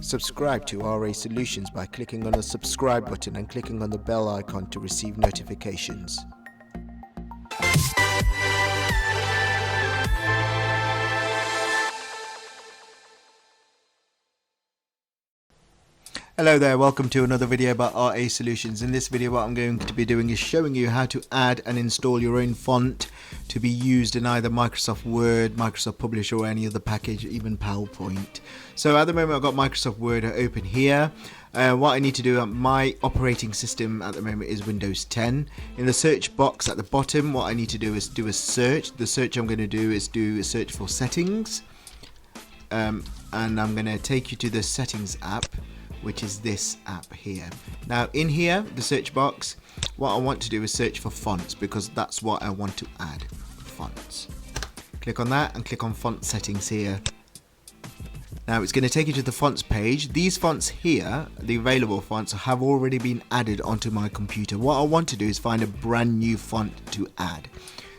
Subscribe to RA Solutions by clicking on the subscribe button and clicking on the bell icon to receive notifications. Hello there, welcome to another video about RA Solutions. In this video what I'm going to be doing is showing you how to add and install your own font to be used in either Microsoft Word, Microsoft Publisher or any other package, even PowerPoint. So at the moment I've got Microsoft Word open here. What I need to do, my operating system at the moment is Windows 10. In the search box at the bottom, what I need to do is do a search. The search I'm going to do is do a search for settings. And I'm going to take you to the settings app, which is this app here. Now in here, the search box, what I want to do is search for fonts because that's what I want to add, fonts. Click on that and click on font settings here. Now it's going to take you to the fonts page. These fonts here, the available fonts, have already been added onto my computer. What I want to do is find a brand new font to add.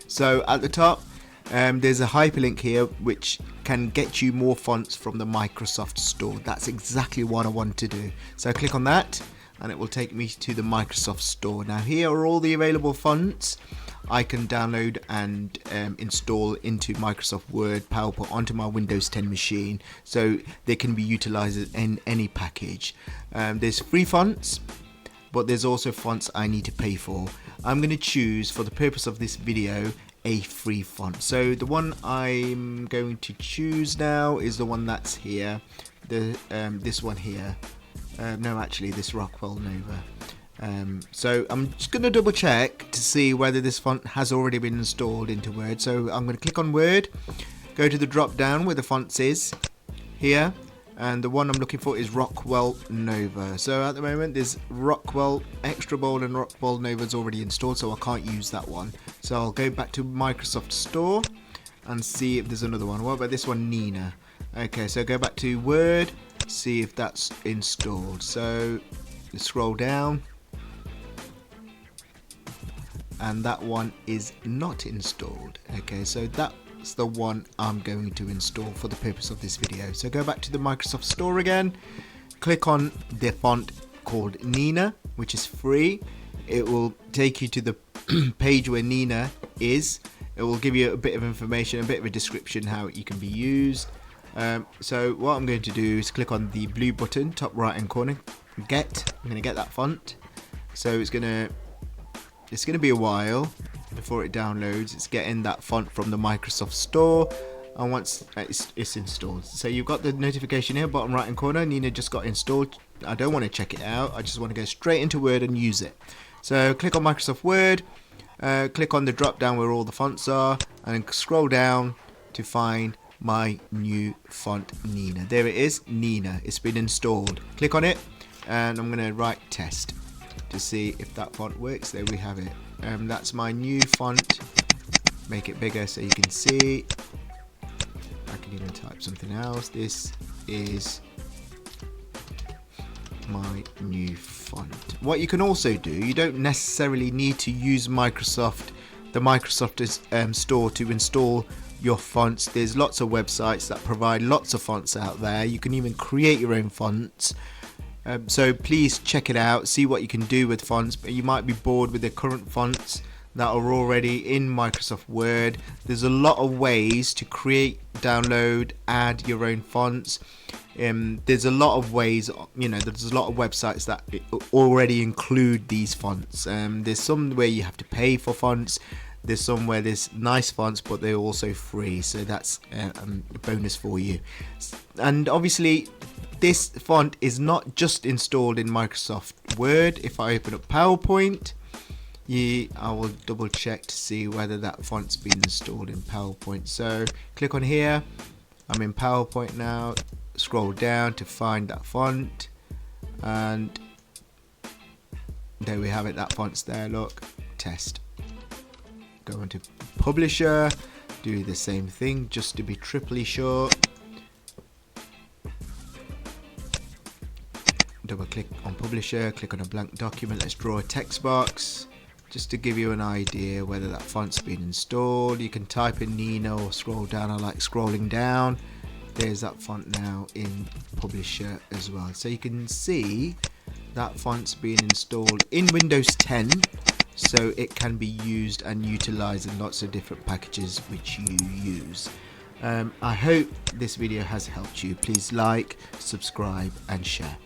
So at the top, there's a hyperlink here which can get you more fonts from the Microsoft Store. That's exactly what I want to do. So I click on that and it will take me to the Microsoft Store. Now here are all the available fonts I can download and install into Microsoft Word, PowerPoint onto my Windows 10 machine, so they can be utilized in any package. There's free fonts, but there's also fonts I need to pay for. I'm going to choose, for the purpose of this video, a free font. So the one I'm going to choose now is the one that's here, this one here. No, actually this Rockwell Nova. So I'm just going to double check to see whether this font has already been installed into Word. So I'm going to click on Word, go to the drop down where the fonts is here, and the one I'm looking for is Rockwell Nova. So at the moment there's Rockwell Extra Bold and Rockwell Nova's already installed, so I can't use that one. So I'll go back to Microsoft Store and see if there's another one. What about this one, Nina? Okay, so go back to Word, see if that's installed. So scroll down, and that one is not installed. Okay, so that's the one I'm going to install for the purpose of this video. So go back to the Microsoft Store again, click on the font called Nina, which is free. It will take you to the page where Nina is. It will give you a bit of information, a bit of a description how it can be used. So what I'm going to do is click on the blue button, top right hand corner, get. I'm going to get that font. So it's going to be a while before it downloads. It's getting that font from the Microsoft Store, and once it's installed, so you've got the notification here, bottom right hand corner, Nina just got installed. I don't want to check it out, I just want to go straight into Word and use it. So click on Microsoft Word, click on the drop down where all the fonts are, and scroll down to find my new font, Nina. There it is, Nina. It's been installed. Click on it and I'm going to write test to see if that font works. There we have it. That's my new font. Make it bigger so you can see. I can even type something else. This is my new font. What you can also do, you don't necessarily need to use the Microsoft Store to install your fonts. There's lots of websites that provide lots of fonts out there. You can even create your own fonts. So please check it out, see what you can do with fonts. But you might be bored with the current fonts that are already in Microsoft Word. There's a lot of ways to create, download, add your own fonts. There's a lot of ways, there's a lot of websites that already include these fonts. There's some where you have to pay for fonts. There's some where there's nice fonts, but they're also free. So that's a bonus for you. And obviously, this font is not just installed in Microsoft Word. If I open up PowerPoint, I will double check to see whether that font's been installed in PowerPoint. So click on here. I'm in PowerPoint now. Scroll down to find that font, and there we have it. That font's there. Look, test. Go into Publisher. Do the same thing just to be triply sure. Double click on Publisher, click on a blank document. Let's draw a text box just to give you an idea whether that font's been installed. You can type in Nina or scroll down. I like scrolling down. There's that font now in publisher as well. So you can see that font's being installed in Windows 10, so it can be used and utilized in lots of different packages which you use. I hope this video has helped you. Please like, subscribe and share.